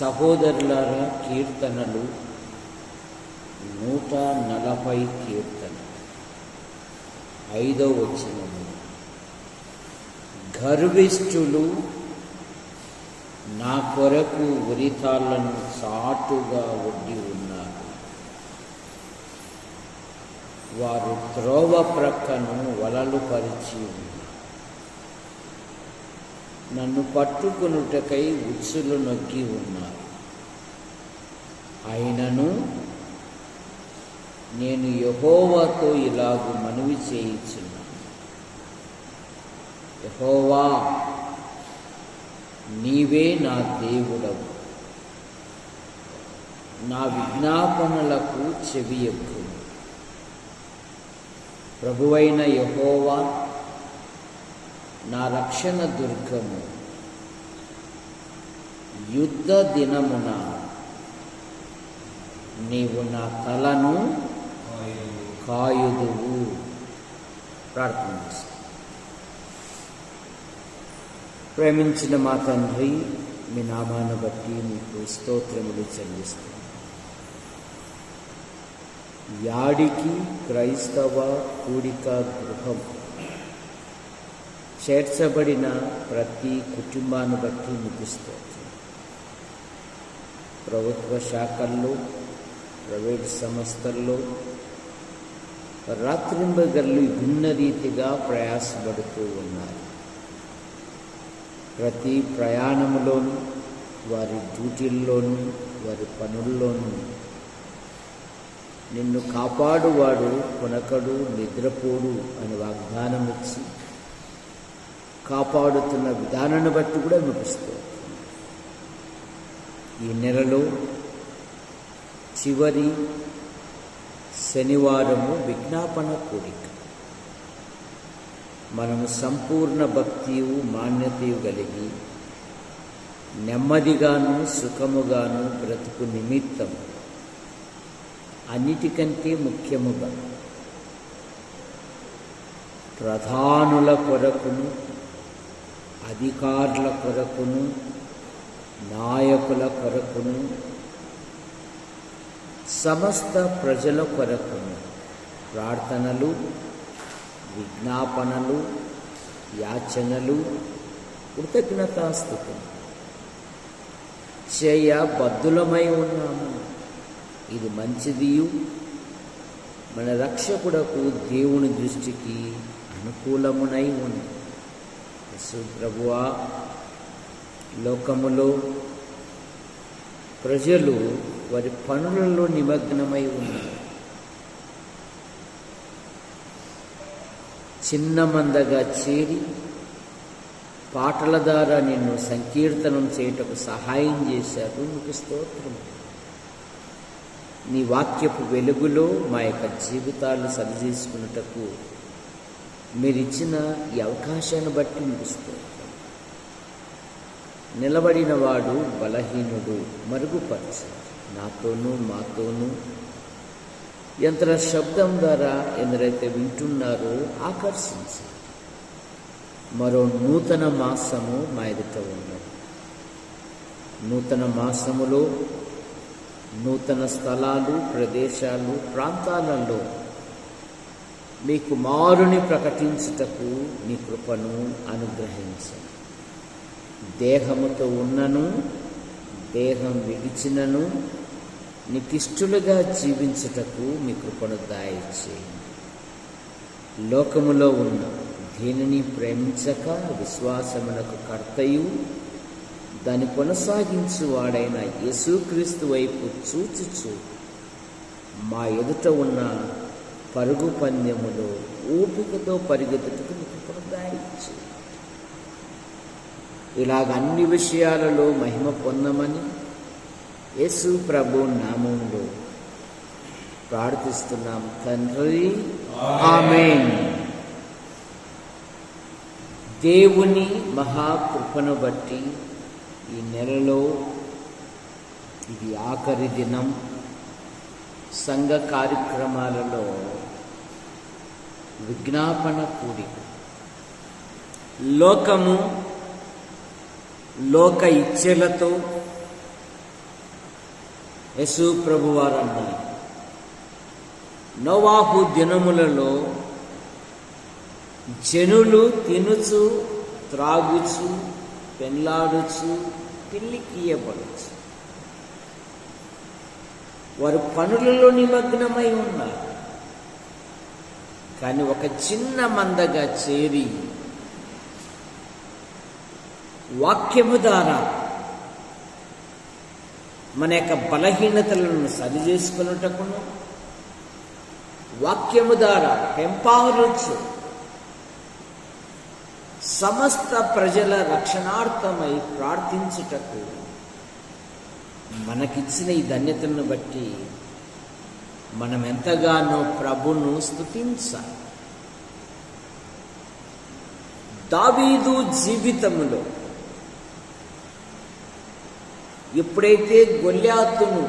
సహోదరులారా, కీర్తనలు 140 కీర్తన 5వ వచనము. గర్విష్ఠులు నా కొరకు ఉరితాళ్లను చాటుగా ఒడ్డి ఉన్నారు. వారు త్రోవ ప్రక్కను వలలు పరిచి ఉన్నారు. నన్ను పట్టుకొనుటకై ఉచ్చులు నొక్కి ఉన్నారు. అయినను నేను యెహోవాతో ఇలాగు మనవి చేయుచున్నాను. యెహోవా, నీవే నా దేవుడవు. నా విజ్ఞాపనలకు చెవియొగ్గు. ప్రభువైన యెహోవా నా రక్షణ దుర్గము. యుద్ధ దినమున నీవు నా తలను కాయుదువు. ప్రార్థన చేస్తాను. ప్రేమించిన మా తండ్రి, మీ నామాన్ని బట్టి మీకు స్తోత్రములు చెల్లిస్తాను. యాడికి క్రైస్తవ కూడిక గృహం చేర్చబడిన ప్రతి కుటుంబాన్ని బట్టి మీకు స్తోత్రం. ప్రభుత్వ శాఖల్లో, ప్రైవేట్ సంస్థల్లో రాత్రింబగళ్ళు భిన్న రీతిగా ప్రయాసపడుతూ ఉన్నారు. ప్రతి ప్రయాణంలోనూ, వారి డ్యూటీల్లోనూ, వారి పనుల్లోనూ నిన్ను కాపాడువాడు కొనకడు, నిద్రపోడు అని వాగ్దానం ఇచ్చి కాపాడుతున్న విధానాన్ని బట్టి కూడా మీకు స్తోత్రం. ఈ నెలలో చివరి శనివారము విజ్ఞాపన కూడిక. మనము సంపూర్ణ భక్తియు మాన్యతయు కలిగి నెమ్మదిగాను సుఖముగాను బ్రతుకు నిమిత్తం అన్నిటికంటే ముఖ్యముగా ప్రధానుల కొరకును, అధికారుల కొరకును, నాయకుల కొరకును, సమస్త ప్రజల కొరకును ప్రార్థనలు, విజ్ఞాపనలు, యాచనలు, కృతజ్ఞతాస్తుతులు చేయబద్ధులమై ఉన్నాము. ఇది మంచిదియు మన రక్షకుడకు దేవుని దృష్టికి అనుకూలమునై ఉంది. ప్రభువా, లోకములో ప్రజలు వారి పనులలో నిమగ్నమై ఉన్నారు. చిన్న మందగా చేరి పాటల ద్వారా నిన్ను సంకీర్తనం చేయుటకు సహాయం చేశారు. మీకు స్తోత్రం. నీ వాక్యపు వెలుగులో మా యొక్క జీవితాలు సరిచేసుకున్నటకు మీరిచ్చిన ఈ అవకాశాన్ని బట్టి మీకు స్తోత్రం. నిలబడిన వాడు బలహీనుడు మరుగుపరచారు. నాతోనూ మాతోనూ యంత్ర శబ్దం ద్వారా ఎందరైతే వింటున్నారో ఆకర్షించారు. మరో నూతన మాసము మా ఎదుట ఉన్నది. నూతన మాసములో నూతన స్థలాలు, ప్రదేశాలు, ప్రాంతాలలో మీ కుమారుని ప్రకటించుటకు నీ కృపను అనుగ్రహించండి. దేహముతో ఉన్నను, దేహం విడిచినను నీకిష్టులుగా జీవించుటకు మీ కృపను దయచేయండి. లోకములో ఉన్న దీనిని ప్రేమించక విశ్వాసమునకు కర్తయు దాన్ని కొనసాగించువాడైన యేసుక్రీస్తు వైపు చూచుచు మా ఎదుట ఉన్న పరుగు పందెములో ఓపికతో పరిగెత్తుటకు మీకు ప్రోత్సహించు. ఇలాగ అన్ని విషయాలలో మహిమ పొందమని యేసు ప్రభు నామములో ప్రార్థిస్తున్నాం తండ్రి, ఆమేన్. దేవుని మహాకృపను బట్టి ఈ నెలలో ఇది ఆఖరి దినం. సంఘ కార్యక్రమాలలో విజ్ఞాపన కూడిక. లోకము లోక ఇచ్ఛలతో యేసు ప్రభువారు అన్నారు, నోవాహు దినములలో జనులు తినుచు త్రాగుచు పెళ్లాడుచు పెళ్లికియబడుచు వారు పనులలో నిమగ్నమై ఉన్నారు. కానీ ఒక చిన్న మందగా చేరి వాక్యము ద్వారా మన యొక్క బలహీనతలను సరిచేసుకున్నటకును, వాక్యము ద్వారా పెంపొందొచ్చు సమస్త ప్రజల రక్షణార్థమై ప్రార్థించుటకు మనకిచ్చిన ఈ ధన్యతను బట్టి మనం ఎంతగానో ప్రభును స్తుతించాలి. దావీదు జీవితంలో ఎప్పుడైతే గొల్యాతును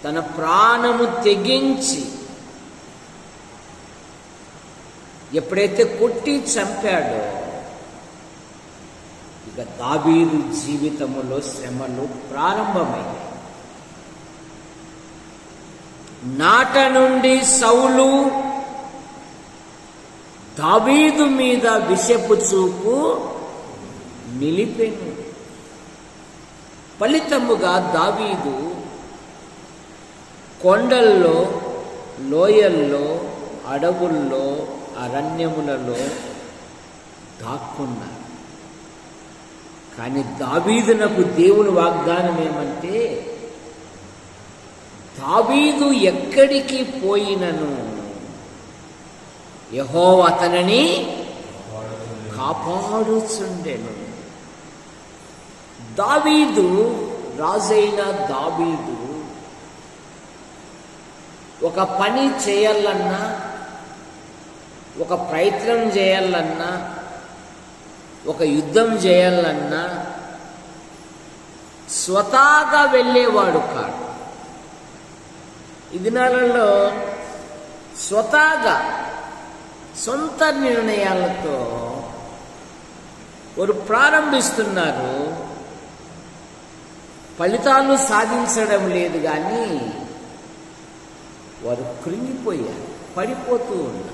తన ప్రాణము తెగించి ఎప్పుడైతే కొట్టి చంపాడో, ఇక దావీదు జీవితములో శ్రమలు ప్రారంభమయ్యాయి. నాట నుండి సౌలు దావీదు మీద విషపు చూపు నిలిపెను. ఫలితముగా దావీదు కొండల్లో, లోయల్లో, అడవుల్లో, అరణ్యములలో దాక్కున్నారు. కానీ దావీదునకు దేవుని వాగ్దానం ఏమంటే, దావీదు ఎక్కడికి పోయినను యెహోవా అతనిని కాపాడుచుండెను. దావీదు, రాజైన దావీదు ఒక పని చేయాలన్నా, ఒక ప్రయత్నం చేయాలన్నా, ఒక యుద్ధం చేయాలన్నా స్వతహాగా వెళ్ళేవాడు కాడు. ఈ దినాలలో స్వతహాగా సొంత నిర్ణయాలతో వారు ప్రారంభిస్తున్నారు. ఫలితాలు సాధించడం లేదు, కానీ వారు కృంగిపోయారు, పడిపోతూ ఉన్నారు.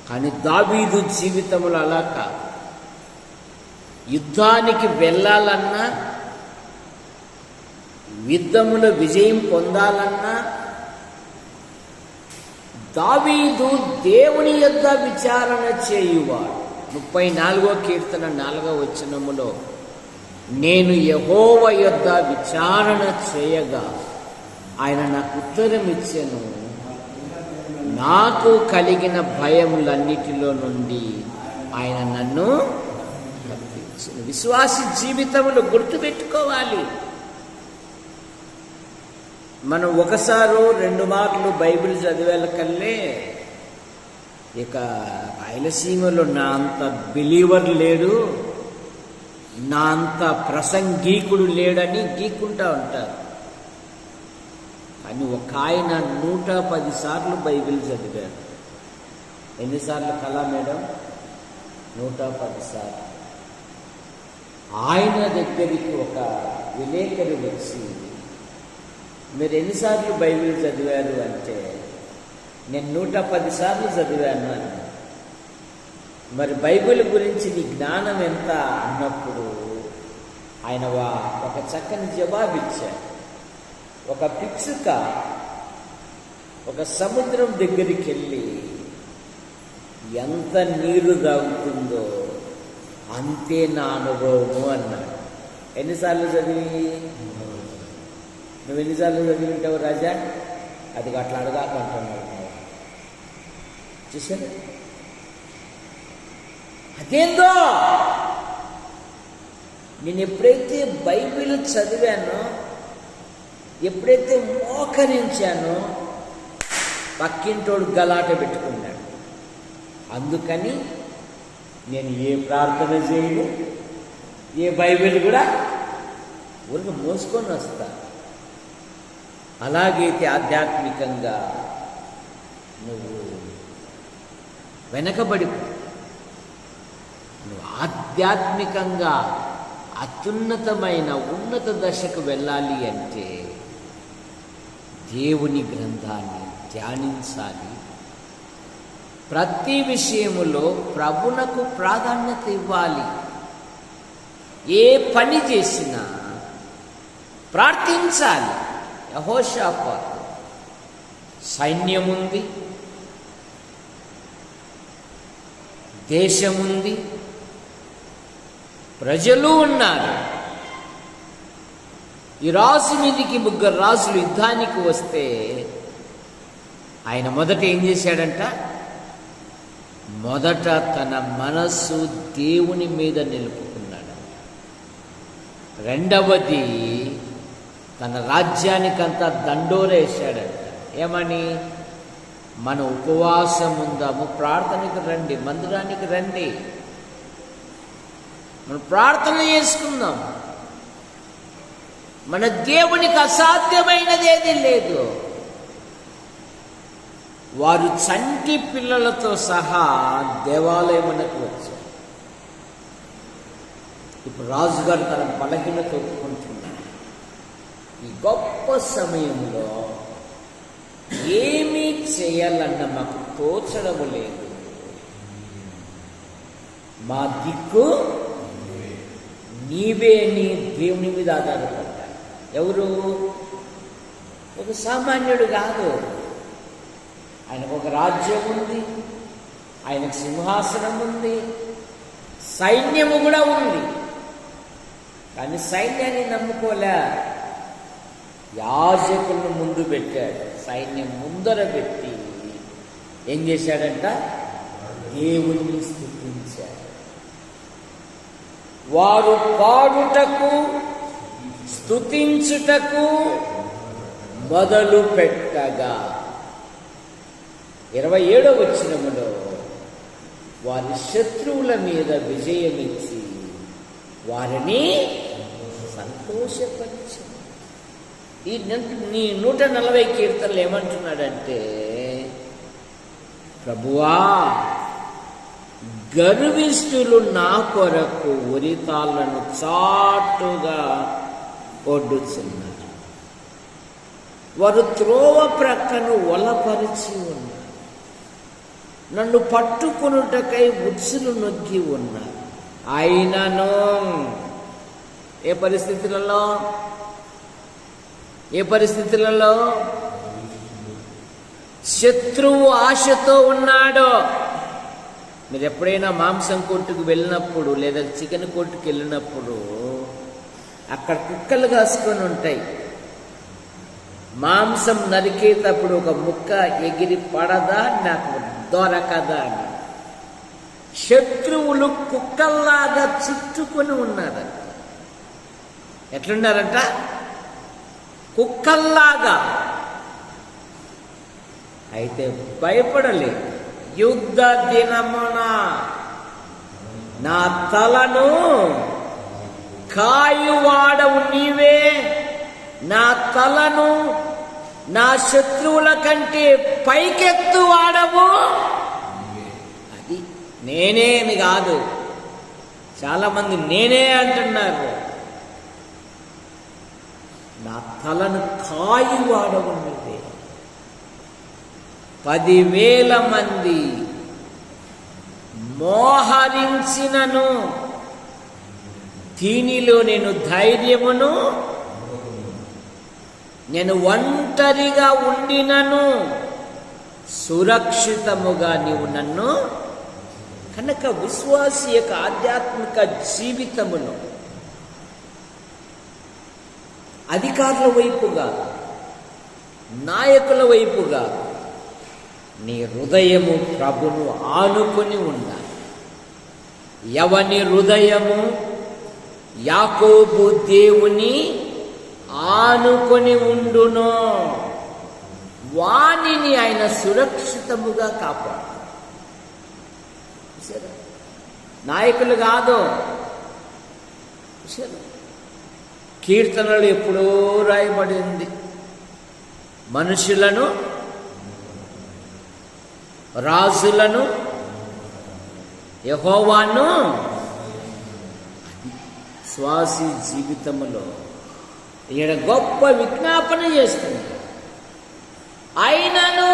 కానీ దావీదు జీవితంలో అలా కాదు. యుద్ధానికి వెళ్ళాలన్నా, యుద్ధములో విజయం పొందాలన్నా దావీదు దేవుని యొద్ద విచారణ చేయువాడు. 34వ కీర్తన 4వ వచనములో, నేను యెహోవా యొద్ద విచారణ చేయగా ఆయన నాకు ఉత్తరం ఇచ్చెను, నాకు కలిగిన భయములన్నిటిలో నుండి ఆయన నన్ను తప్పించెను. విశ్వాసి జీవితంలో గుర్తుపెట్టుకోవాలి, మనం ఒకసారో 2 మార్లు బైబిల్ చదివేలకల్లే ఇక రాయలసీమలో నా అంత బిలీవర్ లేడు, నా అంత ప్రసంగీకుడు లేడని గీకుంటా ఉంటారు. కానీ ఒక ఆయన 110 సార్లు బైబిల్ చదివాడు. ఎన్నిసార్లు కళా మేడం? 110 సార్లు. ఆయన దగ్గరికి ఒక విలేకరి వచ్చి, మీరు ఎన్నిసార్లు బైబిల్ చదివారు అంటే, నేను 110 సార్లు చదివాను అని. మరి బైబిల్ గురించి నీ జ్ఞానం ఎంత అన్నప్పుడు ఆయన ఒక చక్కని జవాబిచ్చారు. ఒక పిచ్చుక ఒక సముద్రం దగ్గరికి వెళ్ళి ఎంత నీరు తాగుతుందో అంతే నా అనుభవము అన్నాడు. ఎన్నిసార్లు చదివి? నువ్వు ఎన్నిసార్లు చదివి ఉంటావు రాజా? అది అట్లా అడగాకంటున్నాడు. చూసాను అదేందో, నేను ఎప్పుడైతే బైబిల్ చదివానో, ఎప్పుడైతే మోకరించానో, పక్కింటోడు గలాట పెట్టుకున్నాడు. అందుకని నేను ఏ ప్రార్థన చేయను, ఏ బైబిల్ కూడా ఊరికి మోసుకొని వస్తా. అలాగైతే ఆధ్యాత్మికంగా నువ్వు వెనకబడి, నువ్వు ఆధ్యాత్మికంగా అత్యున్నతమైన ఉన్నత దశకు వెళ్ళాలి అంటే దేవుని గ్రంథాన్ని ధ్యానించాలి. ప్రతి విషయములో ప్రభునకు ప్రాధాన్యత ఇవ్వాలి. ఏ పని చేసినా ప్రార్థించాలి. యెహోషాపాతు సైన్యముంది, దేశముంది, ప్రజలు ఉన్నారు. ఈ రాజు మీదికి 3 రాజులు యుద్ధానికి వస్తే ఆయన మొదట ఏం చేశాడంట? మొదట తన మనస్సు దేవుని మీద నిలుపుకున్నాడు. రెండవది తన రాజ్యానికంతా దండోరేశాడంట. ఏమని? మన ఉపవాసం ఉందాము, ప్రార్థనకి రండి, మందిరానికి రండి, మనం ప్రార్థన చేసుకుందాం. మన దేవునికి అసాధ్యమైనది ఏది లేదు. వారు చంటి పిల్లలతో సహా దేవాలయమునకు వచ్చారు. ఇప్పుడు రాజుగారు తన బలహీనత ఒప్పుకుంటున్నారు. ఈ గొప్ప సమయంలో ఏమీ చేయాలన్న మాకు తోచడము లేదు. మా దిక్కు నీవే అని దేవుని మీద ఆధారపడ్డాడు. ఎవరు? ఒక సామాన్యుడు కాదు. ఆయనకు ఒక రాజ్యం ఉంది, ఆయనకు సింహాసనం ఉంది, సైన్యము కూడా ఉంది. కానీ సైన్యాన్ని నమ్ముకోలే. యాజకులను ముందు పెట్టాడు. సైన్యం ముందర పెట్టి ఏం చేశాడంట? దేవుణ్ణి స్తుతించాడు. వారు పాడుటకు స్తుతించుటకు మొదలు పెట్టగా 27వ వచనములో వారి శత్రువుల మీద విజయమిచ్చి వారిని సంతోషపరిచారు. ఈ 140 కీర్తనలు ఏమంటున్నాడంటే, ప్రభువా, గర్విష్ఠులు నా కొరకు ఉరితాళ్లను చాటుగా ఒడ్డుచున్నారు. వారు త్రోవ ప్రక్కను వలపరిచి ఉన్నారు. నన్ను పట్టుకొనుటకై ఉచ్చులు నొక్కి ఉన్నారు. అయినను ఏ పరిస్థితులలో శత్రువు ఆశతో ఉన్నాడో. మీరు ఎప్పుడైనా మాంసం కొట్టుకు వెళ్ళినప్పుడు లేదా చికెన్ కొట్టుకు వెళ్ళినప్పుడు అక్కడ కుక్కలు కాసుకొని ఉంటాయి. మాంసం నరికేటప్పుడు ఒక ముక్క ఎగిరి పడదా, నాకు దొరకదా అని శత్రువులు కుక్కల్లాగా చుట్టుకొని ఉన్నారంట. ఎట్లున్నారంట? కుక్కల్లాగా. అయితే భయపడలేదు. యుద్ధ దినమున నా తలను కాయువాడవు నీవే, నా తలను నా శత్రువుల కంటే పైకెత్తువాడవు. అది నేనేమి కాదు. చాలామంది నేనే అంటున్నారు. నా తలను కాయువాడవు నీవే. 10,000 మంది మోహరించినను దీనిలో నేను ధైర్యమును, నేను ఒంటరిగా ఉండినను సురక్షితముగా నీవు నన్ను. కనుక విశ్వాసి యొక్క ఆధ్యాత్మిక జీవితమును అధికారుల వైపుగా, నాయకుల వైపుగా నీ హృదయము ప్రభును ఆనుకొని ఉండాలి. ఎవని హృదయము యాకోబు దేవుని ఆనుకొని ఉండునో వానిని ఆయన సురక్షితముగా కాపాడు. నాయకులు కాదు. కీర్తనలు ఎప్పుడో రాయబడింది. మనుషులను, రాజులను, యెహోవాను విశ్వాసి జీవితంలో ఈయన గొప్ప విజ్ఞాపన చేస్తుంది. అయినను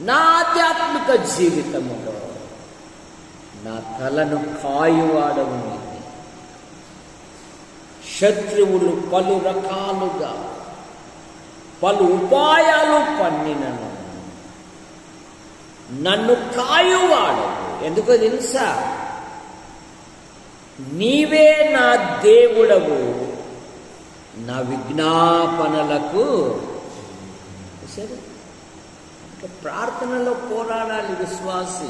నా ఆధ్యాత్మిక జీవితములో నా తలను కాయువాడవు నీవే. శత్రువులు పలు రకాలుగా పలు ఉపాయాలు పన్నినను నన్ను కాయువాడవు. ఎందుకో తెలుసా? నీవే నా దేవుడవు, నా విజ్ఞాపనలకు. సరే, ప్రార్థనలో పోరాడాలి విశ్వాసి.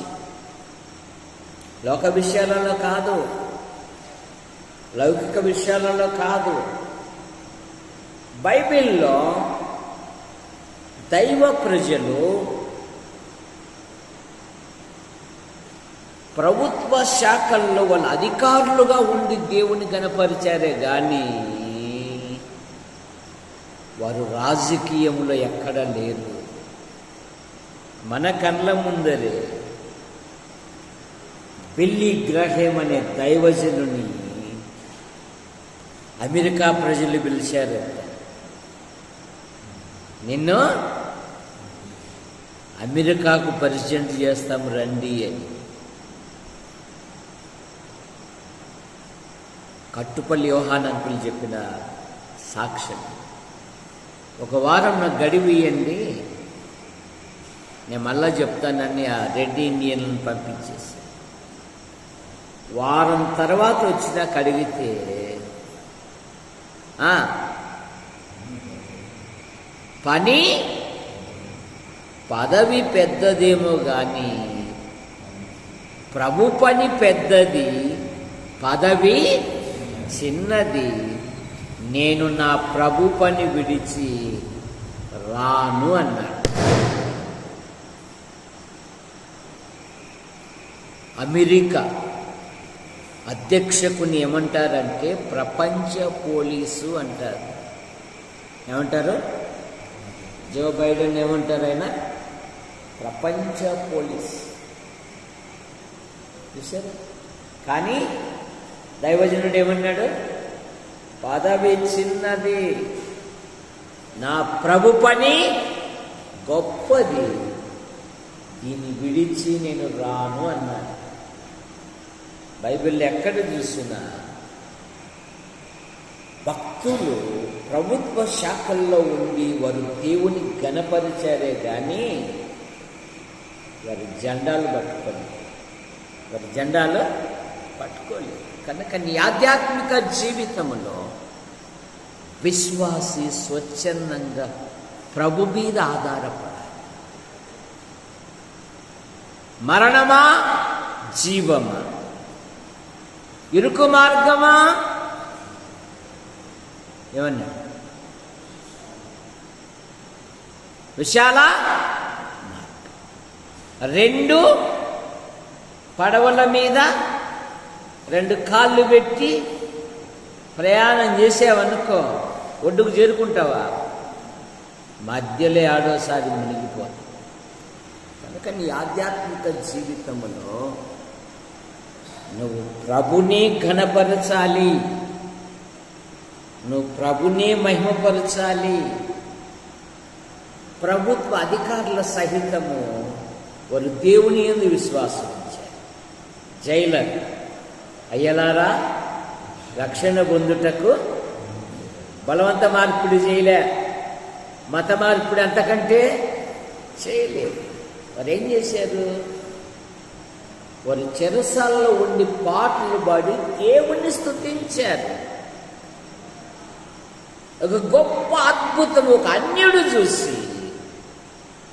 లోక విషయాలలో కాదు, లౌకిక విషయాలలో కాదు. బైబిల్లో దైవ ప్రజలు ప్రభుత్వ శాఖల్లో వాళ్ళ అధికారులుగా ఉండి దేవుని గణపరిచారే కానీ వారు రాజకీయంలో ఎక్కడ లేరు. మన కళ్ళ ముందరే బిల్లీ గ్రహం అనే దైవజనుని అమెరికా ప్రజలు పిలిచారు. నిన్ను అమెరికాకు ప్రెసిడెంట్ చేస్తాం రండి అని. కట్టుపల్లి యోహాన్ అంకులు చెప్పిన సాక్ష్యం. ఒక వారం నాకు గడివి ఇవ్వండి, నేను మళ్ళా చెప్తానని ఆ రెడ్డి ఇండియన్లను పంపించేసి వారం తర్వాత వచ్చినాక అడిగితే పదవి పెద్దదేమో కానీ ప్రభు పని పెద్దది, పదవి చిన్నది. నేను నా ప్రభు పని విడిచి రాను అన్నాడు. అమెరికా అధ్యక్షకుని ఏమంటారంటే ప్రపంచ పోలీసు అంటారు. ఏమంటారు? జో బైడెన్ ఏమంటారు? ఆయన ప్రపంచ పోలీస్. చూసారు? కానీ దైవజనుడు ఏమన్నాడు? పదవి చిన్నది, నా ప్రభు పని గొప్పది, దీన్ని విడిచి నేను రాను అన్నాడు. బైబిల్లో ఎక్కడ చూసినా భక్తులు ప్రభుత్వ శాఖల్లో ఉండి వారు దేవుని గణపరిచారే కానీ వారి జెండాలు పట్టుకోలేదు. కనుక నీ ఆధ్యాత్మిక జీవితంలో విశ్వాసి స్వచ్ఛందంగా ప్రభు మీద ఆధారపడాలి. మరణమా జీవమా, ఇరుకు మార్గమా, ఏమన్నా విశాల రెండు పడవల మీద రెండు కాళ్ళు పెట్టి ప్రయాణం చేసావనుకో, ఒడ్డుకు చేరుకుంటావా? మధ్యలో ఆడోసారి మునిగిపోతావు. కనుక నీ ఆధ్యాత్మిక జీవితంలో నువ్వు ప్రభునే ఘనపరచాలి, నువ్వు ప్రభునే మహిమపరచాలి. ప్రభుత్వ అధికారుల సహితము వారు దేవుని యందు విశ్వాసం ఉంచారు. జైలర్ అయ్యలారా, రక్షణ పొందుటకు బలవంత మార్పిడి చేయలే, మత మార్పిడి అంతకంటే చేయలేదు. వారు ఏం చేశారు? వారు చెరసాలలో ఉండి పాటలు పాడి దేవుణ్ణి స్తుతించారు. ఒక గొప్ప అద్భుతం ఒక అన్యుడు చూసి,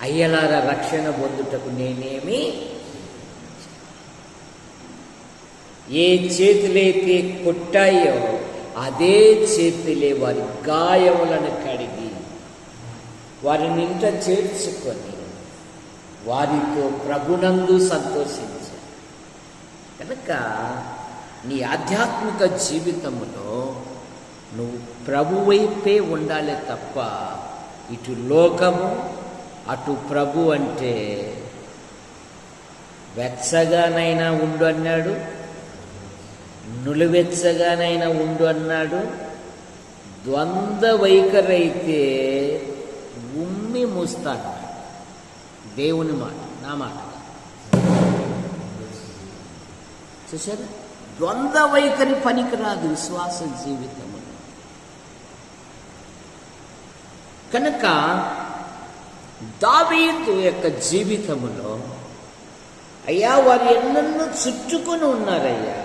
అయ్యలారా రక్షణ పొందుటకు నేనేమి, ఏ చేతులైతే కొట్టాయో అదే చేతులే వారి గాయములను కడిగి వారిని ఇంట చేర్చుకొని వారితో ప్రభునందు సంతోషించారు. కనుక నీ ఆధ్యాత్మిక జీవితంలో నువ్వు ప్రభు వైపే ఉండాలి తప్ప ఇటు లోకము అటు ప్రభు అంటే వెచ్చగానైనా ఉండు అన్నాడు, నులివెచ్చగానైనా ఉండు అన్నాడు. ద్వంద్వ వైఖరి అయితే ఉమ్మి మూస్తాడు. దేవుని మాట, నా మాట. చూసారా, ద్వంద్వ వైఖరి పనికిరాదు విశ్వాస జీవితంలో. కనుక దావీదు యొక్క జీవితంలో అయ్యా వారు ఎన్నెన్నో చుట్టుకొని ఉన్నారయ్యా,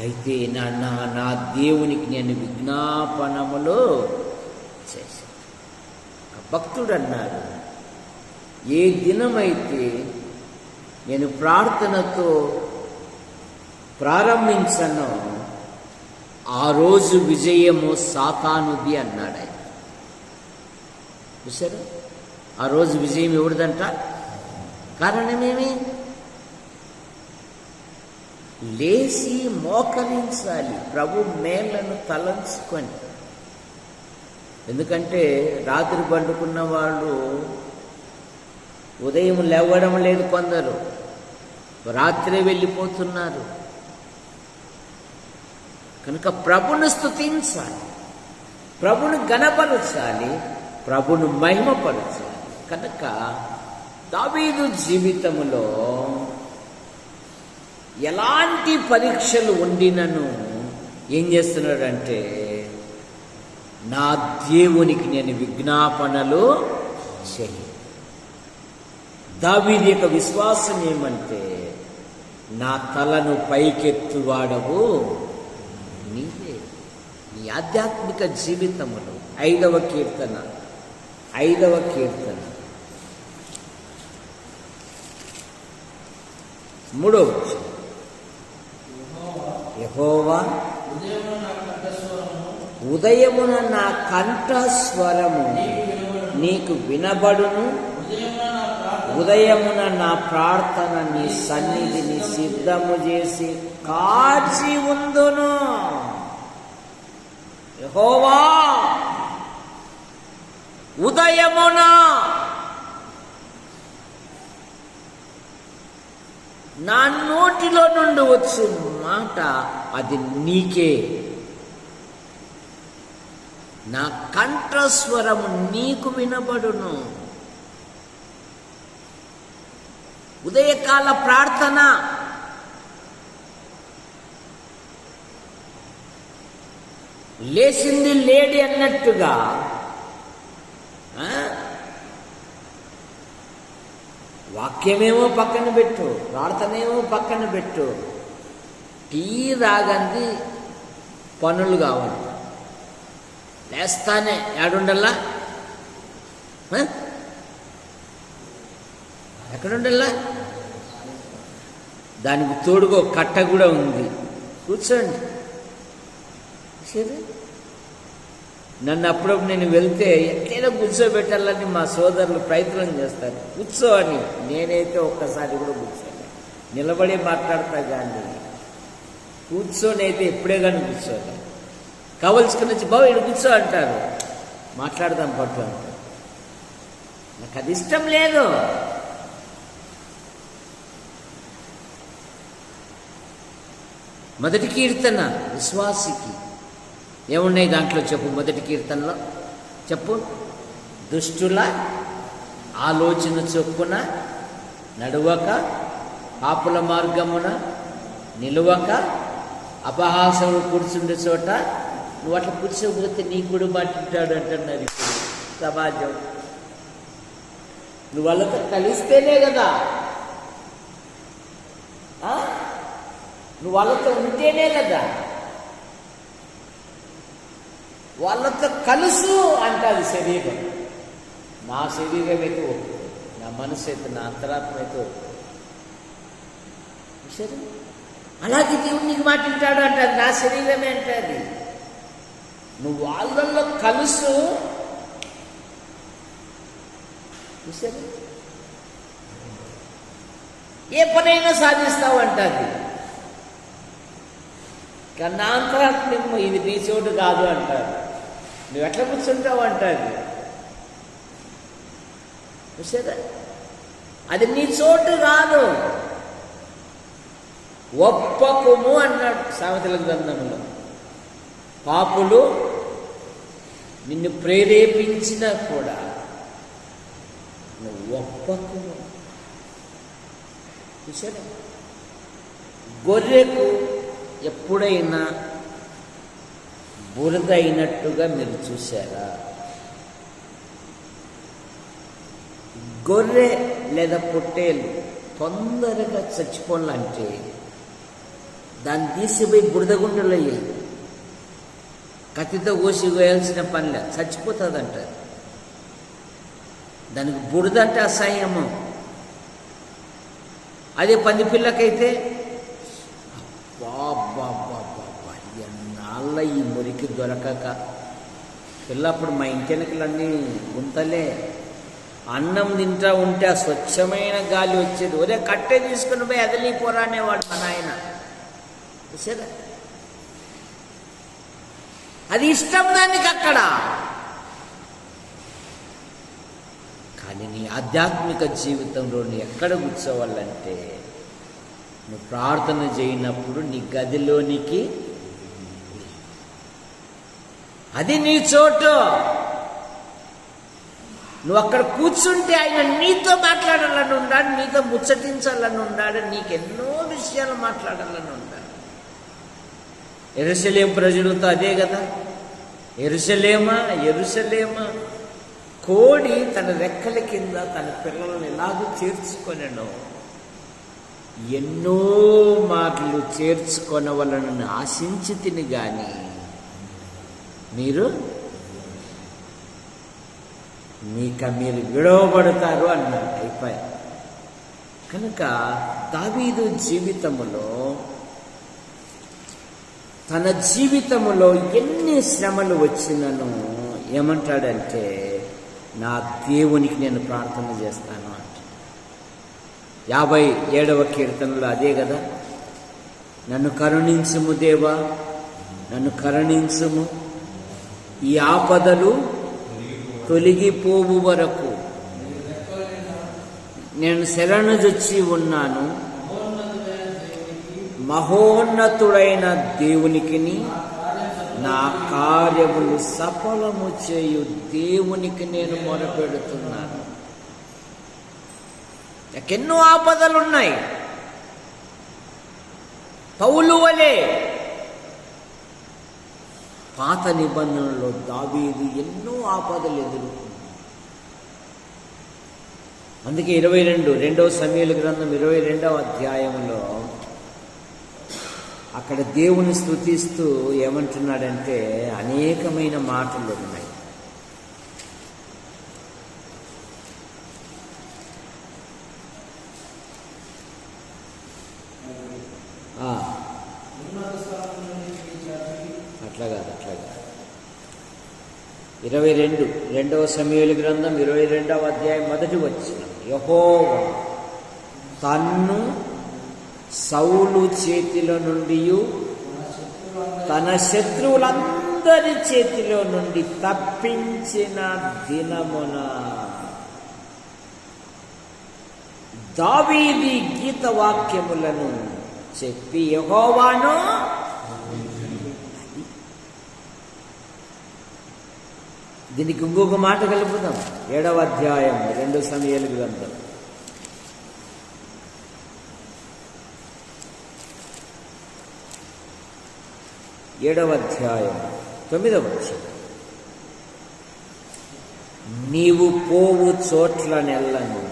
అయితే నా దేవునికి నేను విజ్ఞాపనములో చేశాను. భక్తుడు అన్నాడు, ఏ దినమైతే నేను ప్రార్థనతో ప్రారంభించను ఆ రోజు విజయము సాతానుది అన్నాడు ఆయన. చూసారా, ఆ రోజు విజయం ఎవరిదంట? కారణమేమి? లేచి మోకరించాలి ప్రభు మేళ్లను తలంచుకొని. ఎందుకంటే రాత్రి పండుకున్న వాళ్ళు ఉదయం లేవడం లేదు, కొందరు రాత్రే వెళ్ళిపోతున్నారు. కనుక ప్రభును స్తుతించాలి, ప్రభును ఘనపరచాలి, ప్రభును మహిమపరచాలి. కనుక దావీదు జీవితంలో ఎలాంటి పరీక్షలు ఉండినను ఏం చేస్తున్నాడంటే, నా దేవునికి నేను విజ్ఞాపనలు చేయి. దావీదు యొక్క విశ్వాసం ఏమంటే, నా తలను పైకెత్తువాడవు నీవే. నీ ఆధ్యాత్మిక జీవితములో 5వ కీర్తన 3వ యెహోవా ఉదయమున నా కంఠస్వరము నీకు వినబడును, ఉదయమున నా ప్రార్థన నీ సన్నిధిని సిద్ధము చేసి కాచి ఉందును. యెహోవా ఉదయమున నా నోటిలో నుండి వచ్చు మాట అది నీకే. నా కంఠస్వరము నీకు వినబడును. ఉదయకాల ప్రార్థన లేచింది లేడి అన్నట్టుగా వాక్యమేమో పక్కన పెట్టు, ప్రార్థనేమో పక్కన పెట్టు, టీ తాగంది పనులు కావాలి. లేస్తానే ఏడుండల్లా, ఎక్కడుండల్లా, దానికి తోడుగా కట్ట కూడా ఉంది, కూర్చోండి. సరే, నన్ను అప్పుడప్పుడు నేను వెళ్తే ఎట్లయినా కూర్చోబెట్టాలని మా సోదరులు ప్రయత్నం చేస్తారు. కూర్చో అని నేనైతే ఒక్కసారి కూడా కూర్చోలే, నిలబడి మాట్లాడతా. కానీ కూర్చొని అయితే ఎప్పుడే కానీ కూర్చోలే. కావలసుకుని వచ్చి బాబు ఇక్కడ కూర్చో అంటారు, మాట్లాడదాం పట్టు అంటారు. నాకు అది ఇష్టం లేదు. మొదటి కీర్తన విశ్వాసికి ఏమున్నాయి దాంట్లో చెప్పు? మొదటి కీర్తనలో చెప్పు. దుష్టుల ఆలోచన చొప్పున నడువక, పాపుల మార్గమున నిలువక, అపహాసములు కూర్చుండే చోట నువ్వు అట్లా కూర్చోకపోతే నీకు కూడా మాట్లాడు అంటున్నారు ఇప్పుడు సమాజం. నువ్వు వాళ్ళతో కలిస్తేనే కదా, నువ్వు వాళ్ళతో ఉంటేనే కదా. వాళ్ళతో కలుసు అంటాది శరీరం. నా శరీరం అయితే ఒప్పుతుంది, నా మనసు అయితే, నా అంతరాత్మ అయితే ఒప్పుతుంది. అలాగే దేవుడు నీకు మాట్లాడు అంటారు, నా శరీరమే అంటుంది. నువ్వు వాళ్ళల్లో కలుసు, ఏ పనైనా సాధిస్తావు అంటుంది. కానీ నా అంతరాత్మ ఇది నీ చోటు కాదు అంటారు. నువ్వు ఎట్లా కూర్చుంటావు అంటారు. చూసారా, అది నీ చోటు కాదు. ఒప్పకుము అన్నాడు సామెతల గ్రంథంలో. పాపులు నిన్ను ప్రేరేపించినా కూడా నువ్వు ఒప్పకుము. చూసారా, గొర్రెకు ఎప్పుడైనా బురద అయినట్టుగా మీరు చూసారా? గొర్రె లేదా పొట్టేలు తొందరగా చచ్చిపోవాలంటే దాన్ని తీసిపోయి బురదగుండలో వేయాలి. కత్తితో కోసి వేయాల్సిన పనిలే, చచ్చిపోతుంది అంటారు. దానికి బురద అంటే అసహ్యము. అదే పంది పిల్లకైతే ఎన్నాళ్ళ ఈ మురికి దొరకక పిల్లప్పుడు మా ఇంటి వెనకలన్నీ గుంతలే. అన్నం తింటా ఉంటే ఆ స్వచ్ఛమైన గాలి వచ్చేది. ఒరే కట్టె తీసుకుని పోయి అదిలిపోరా అనేవాడు మా నాయన. చూసారా, అది ఇష్టం దానికి అక్కడ. కానీ నీ ఆధ్యాత్మిక జీవితంలో నీ ఎక్కడ కూర్చోవాలంటే, నువ్వు ప్రార్థన చేయనప్పుడు నీ గదిలోనికి, అది నీ చోటు. నువ్వు అక్కడ కూర్చుంటే ఆయన నీతో మాట్లాడాలని ఉన్నాడు, నీతో ముచ్చటించాలని ఉన్నాడు, నీకెన్నో విషయాలు మాట్లాడాలని ఉన్నాడు. యెరూషలేము ప్రజలతో అదే కదా. యెరూషలేమా యెరూషలేమా, కోడి తన రెక్కల కింద తన పిల్లలను ఎలాగూ చేర్చుకొనెనో, ఎన్నో మార్లు చేర్చుకొనవలనని ఆశించి తిని గాని మీరు మీరు విడవబడతారు అన్నారు. అయిపోయి. కనుక దావీదు జీవితములో, తన జీవితములో ఎన్ని శ్రమలు వచ్చినను ఏమంటాడంటే, నా దేవునికి నేను ప్రార్థన చేస్తాను అంట. 57వ కీర్తనలో అదే కదా. నన్ను కరుణించుము దేవా, నన్ను కరుణించుము, ఈ ఆపదలు తొలగిపోవు వరకు నేను శరణుజొచ్చి ఉన్నాను. మహోన్నతుడైన దేవునికిని నా కార్యములు సఫలము చేయు దేవునికి నేను మొరపెడుతున్నాను. నాకెన్నో ఆపదలున్నాయి. పౌలు వలె పాత నిబంధనలో దావీదు ఎన్నో ఆపదలు ఎదుర్కొన్నాడు. అందుకే 22వ సమూయేలు గ్రంథం 22వ అధ్యాయంలో అక్కడ దేవుని స్తుతిస్తూ ఏమంటున్నాడంటే, అనేకమైన మాటలు ఉన్నాయి. అట్లా కాదు 22వ సమూయేలు గ్రంథం 22వ అధ్యాయం 1వ వచనం, యెహోవా తన్ను సౌలు చేతిలో నుండి తన శత్రువులందరి చేతిలో నుండి తప్పించిన దినమున దావీదు గీత వాక్యములను చెప్పి యెహోవాను. దీనికి ఇంకొక మాట కలుపుదాం. 7వ అధ్యాయం 2 సమూయేలు గ్రంథం 7వ అధ్యాయం 9వ వచనం, నీవు పోవు చోట్లనెల్లను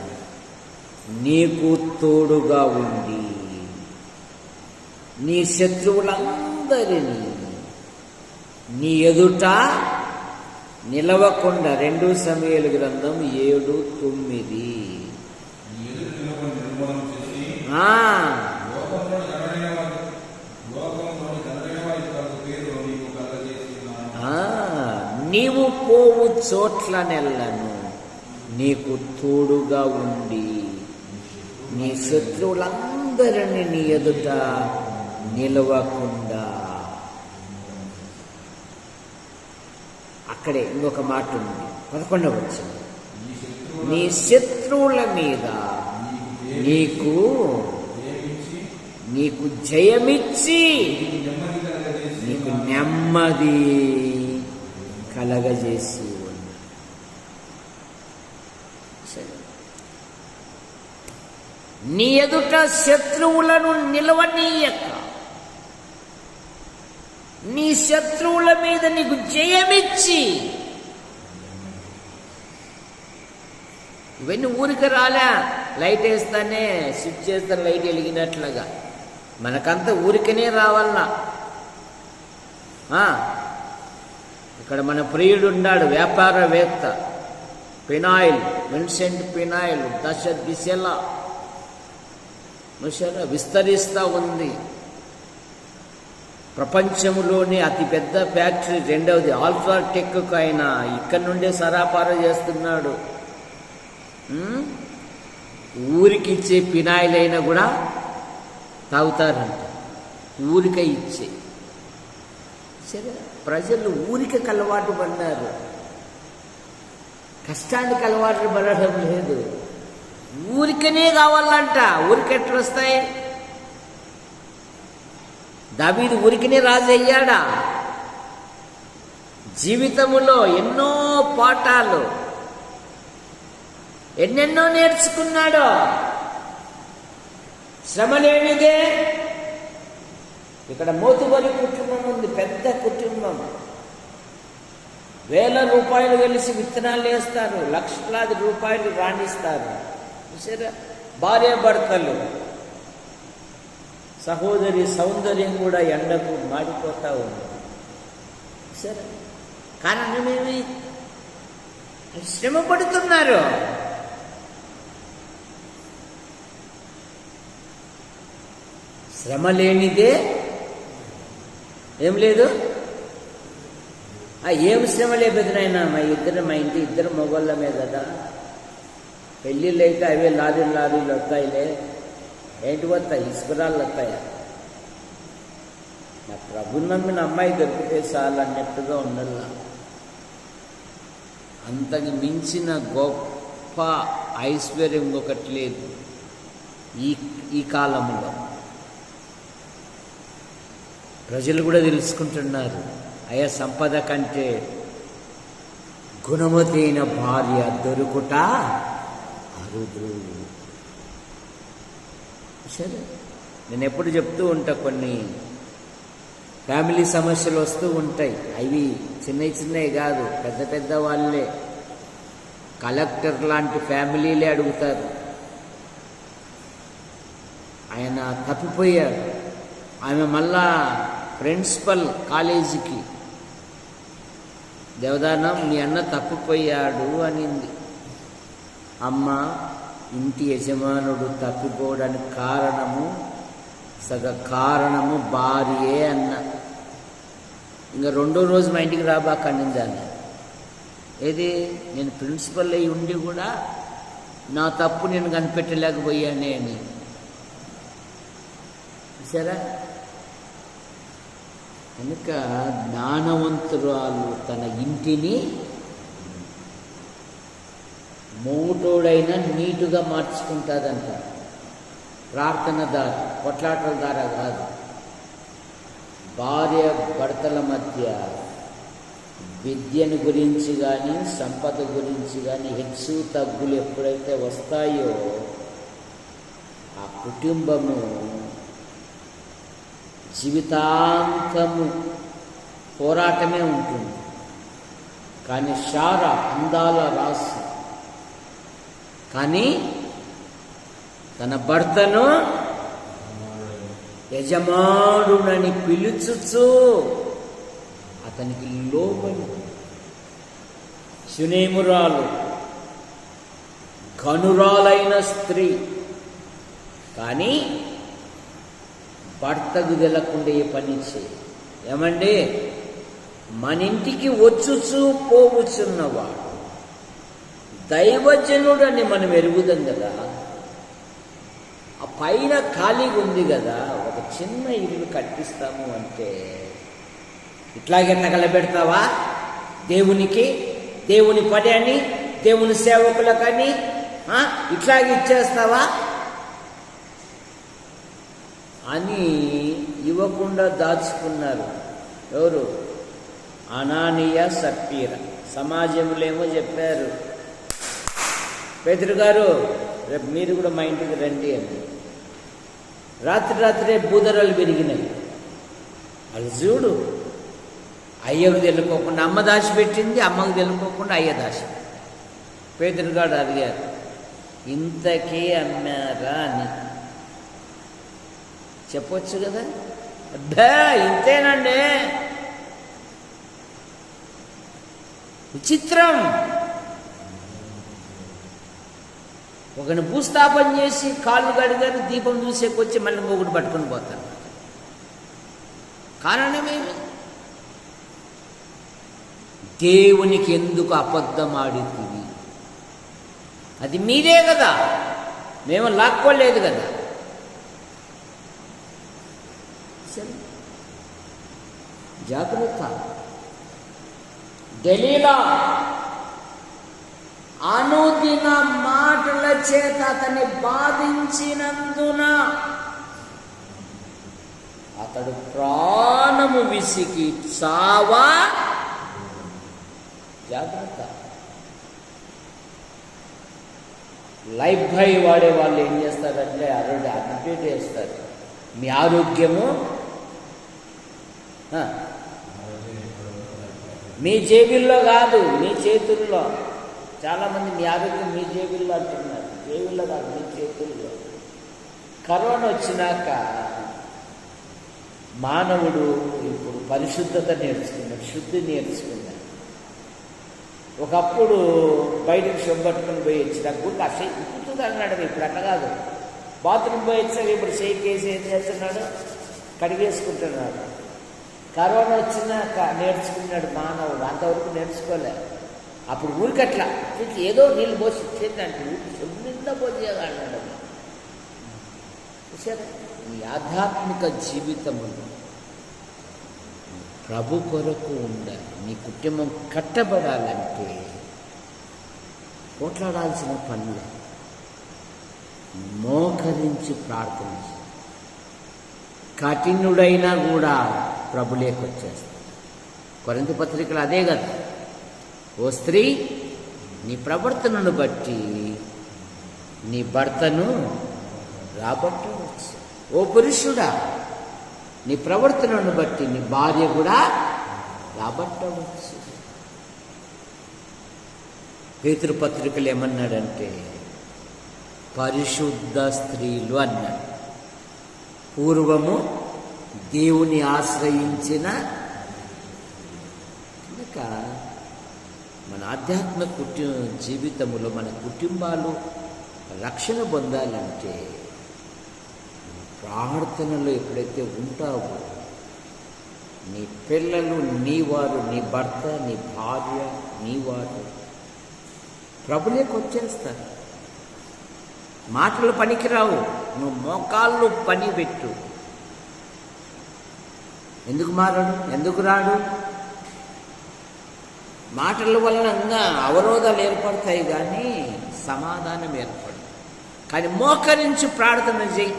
నీకు తోడుగా ఉండి నీ శత్రువులందరినీ నీ ఎదుట నిలవకుండా. 2 సమూయేలు గ్రంథం 7:9. నీవు పోవు చోట్లనెల్లను నీకు తోడుగా ఉండి నీ శత్రువులందరినీ నీ ఎదుట నిలవకుండా. అక్కడే ఇంకొక మాట ఉంది, 11వ వచనం, నీ శత్రువుల మీద నీకు నీకు జయమిచ్చి నీకు నెమ్మది కలగజేసి ఉంది. సరే, నీ ఎదుట శత్రువులను నిలవనీయక నీ శత్రువుల మీద నీకు జయమిచ్చి. ఇవన్నీ ఊరికి రాలే, లైట్ వేస్తానే స్విచ్ చేస్తాను లైట్ వెలిగినట్లుగా. మనకంతా ఊరికనే రావాలన్నా. ఇక్కడ మన ప్రియుడు ఉన్నాడు, వ్యాపారవేత్త, పినాయిల్, విన్సెంట్ పినాయిల్ 10 దిశలా విస్తరిస్తూ ఉంది. ప్రపంచంలోని అతిపెద్ద ఫ్యాక్టరీ, రెండవది ఆల్ట్రాటెక్. ఆయన ఇక్కడి నుండే సరఫరా చేస్తున్నాడు. ఊరికి ఇచ్చే పినాయిల్ అయినా కూడా తాగుతారంట, ఊరికే ఇచ్చే. సరే, ప్రజలు ఊరికి అలవాటు పడినారు, కష్టానికి అలవాటు పడడం లేదు. ఊరికనే కావాలంట. ఊరికి ఎట్లా వస్తాయి? దావీదు ఊరికనే రాజు అయ్యాడా? జీవితములో ఎన్నో పాఠాలు, ఎన్నెన్నో నేర్చుకున్నాడో. శ్రమ లేనిదే. ఇక్కడ మోతుబరి కుటుంబం ఉంది, పెద్ద కుటుంబం. వేల రూపాయలు కలిసి విత్తనాలు వేస్తారు, లక్షలాది రూపాయలు రాణిస్తారు. సరే, భార్య భర్తలు, సహోదరి సౌందర్యం కూడా ఎండకు మాడిపోతూ ఉంది. సరే, కారణమేమి? శ్రమ పడుతున్నారు. శ్రమ లేనిదే ఏం లేదు. ఏం శ్రమ లేబెదినైనా మా ఇంటి ఇద్దరు మొగోళ్ళమే కదా. పెళ్ళిళ్ళు అయితే అవే లారీలు వస్తాయిలే. ఏంటి వస్తాయి? ఇసుకురాళ్ళు వస్తాయా? నా ప్రభుని నమ్మిన అమ్మాయి దొరికితే చాలు అన్నట్టుగా ఉండాల. అంతకు మించిన గొప్ప ఐశ్వర్యం ఒకటి లేదు ఈ కాలంలో. ప్రజలు కూడా తెలుసుకుంటున్నారు, అయ్యా సంపద కంటే గుణవతైన భార్య దొరుకుట అరుదు. సరే, నేను ఎప్పుడు చెప్తూ ఉంటా, కొన్ని ఫ్యామిలీ సమస్యలు వస్తూ ఉంటాయి. అవి చిన్నవి కాదు, పెద్ద పెద్ద వాళ్ళే, కలెక్టర్ లాంటి ఫ్యామిలీలే అడుగుతారు. ఆయన తప్పిపోయాడు, ఆమె మళ్ళా ప్రిన్సిపల్ కాలేజీకి దేవదానం, మీ అన్న తప్పిపోయాడు అనింది. అమ్మ, ఇంటి యజమానుడు తప్పిపోవడానికి కారణము భార్యే అన్న. ఇంకా 2వ రోజు మా ఇంటికి రాబాకనింది అన్న. ఏది, నేను ప్రిన్సిపల్ అయి ఉండి కూడా నా తప్పు నేను కనిపెట్టలేకపోయానే అని. సరే, కనుక జ్ఞానవంతురాలు తన ఇంటిని మొగుటోడైనా నీటుగా మార్చుకుంటుందంట. ప్రార్థన ద్వారా, కొట్లాటల ద్వారా కాదు. భార్య భర్తల మధ్య విద్యను గురించి కానీ సంపద గురించి కానీ హెచ్చు తగ్గులు ఎప్పుడైతే వస్తాయో ఆ కుటుంబము జీవితాంతము పోరాటమే ఉంటుంది. కానీ శారా అందాల రాసి, కానీ తన భర్తను యజమానుడని పిలుచుచు అతనికి లోబడి, సునేమురాలు, ఘనురాలైన స్త్రీ, కానీ భర్తకు తెలకుండా ఏ పని చేయి. ఏమండి, మన ఇంటికి వచ్చుచూ పోవుచున్నవాడు దైవజనుడని మనం ఎరుగుదాం కదా. ఆ పైన ఖాళీగా ఉంది కదా, ఒక చిన్న ఇల్లు కట్టిస్తాము అంటే ఇట్లాగే తగలబెడతావా? దేవునికి, దేవుని పని అని, దేవుని సేవకులకని ఇట్లాగే ఇచ్చేస్తావా? అని ఇవ్వకుండా దాచుకున్నారు. ఎవరు? అనానీయ సప్పీరా. సమాజంలో ఏమో చెప్పారు, పేతురు గారు రేపు మీరు కూడా మా ఇంటికి రండి అని. రాత్రే బూదరాలు పెరిగినాయి. అది చూడు, అయ్యకు తెలుకోకుండా అమ్మ దాచిపెట్టింది, అమ్మకు తెలుకోకుండా అయ్య దాచి. పేతురు గారు అడిగారు, ఇంతకీ అమ్మారా అని చెప్పొచ్చు కదా. అబ్బా ఇంతేనండి, విచిత్రం. ఒకని భూస్థాపన చేసి కాళ్ళు గడిగారు, దీపం చూసేకొచ్చి మళ్ళీ మొగుడు పట్టుకొని పోతారు. కారణమేమి? దేవునికి ఎందుకు అబద్ధం ఆడుతుంది? అది మీదే కదా, మేము లాక్కోలేదు కదా. సరే జాగ్రత్త. దలీలా అనుదిన మాటల చేత అతన్ని బాధించినందున అతడు ప్రాణము విసికి చావా. జాగ్రత్త. లైఫ్ బై వాడే వాళ్ళు ఏం చేస్తారంటే అప్డేట్ చేస్తారు. మీ ఆరోగ్యము మీ జేబుల్లో కాదు, మీ చేతుల్లో. చాలామంది మీ ఆరోగ్యం మీ జేబుల్లో అంటున్నారు. జేబుల్లో కాదు, మీ చేతుల్లో. కరోనా వచ్చినాక మానవుడు ఇప్పుడు పరిశుద్ధత నేర్చుకున్నాడు, శుద్ధి నేర్చుకున్నాడు. ఒకప్పుడు బయటకు షొబ్బట్టుకుని పోయి వచ్చిన గుర్తు అసలు గుర్తుంది అన్నాడు. ఇప్పుడు అట్లా కాదు. బాత్రూమ్ పోయి వచ్చాక ఇప్పుడు షేక్ వేసి ఏం చేస్తున్నాడు, కడిగేసుకుంటున్నాడు. కరోనా వచ్చినాక నేర్చుకున్నాడు మానవుడు, అంతవరకు నేర్చుకోలే. అప్పుడు ఊరికట్లా ఏదో నీళ్ళు పోసి ఇచ్చేదంటే ఊరికి శుభ్రంగా పోసేవాడు. చూసారా? ఈ ఆధ్యాత్మిక జీవితములో ప్రభు కొరకు ఉండాలి. మీ కుటుంబం కట్టబడాలంటే పోట్లాడాల్సిన పనులే. మోకరించి ప్రార్థన చేయాలి. కఠినుడైనా కూడా ప్రభులేకొచ్చేస్తాడు. కొరింథీ పత్రికలు అదే కదా. ఓ స్త్రీ, నీ ప్రవర్తనను బట్టి నీ భర్తను రాబట్టవచ్చు. ఓ పురుషుడా, నీ ప్రవర్తనను బట్టి నీ భార్య కూడా రాబట్టవచ్చు. పేతురు పత్రికలు ఏమన్నాడంటే పరిశుద్ధ స్త్రీలు అన్నాడు. పూర్వము దేవుని ఆశ్రయించిన కనుక మన ఆధ్యాత్మిక జీవితంలో మన కుటుంబాలు రక్షణ పొందాలంటే ప్రార్థనలో ఎప్పుడైతే ఉంటావో నీ పిల్లలు నీవారు, నీ భర్త, నీ భార్య, నీవారు ప్రభులేకి వచ్చేస్తారు. మాటలు పనికిరావు, నువ్వు మోకాళ్ళు పని పెట్టు. ఎందుకు మారడు? ఎందుకు రాడు? మాటల వలన అవరోధాలు ఏర్పడతాయి కానీ సమాధానం ఏర్పడదు. కానీ మోకరించి ప్రార్థన చేయి.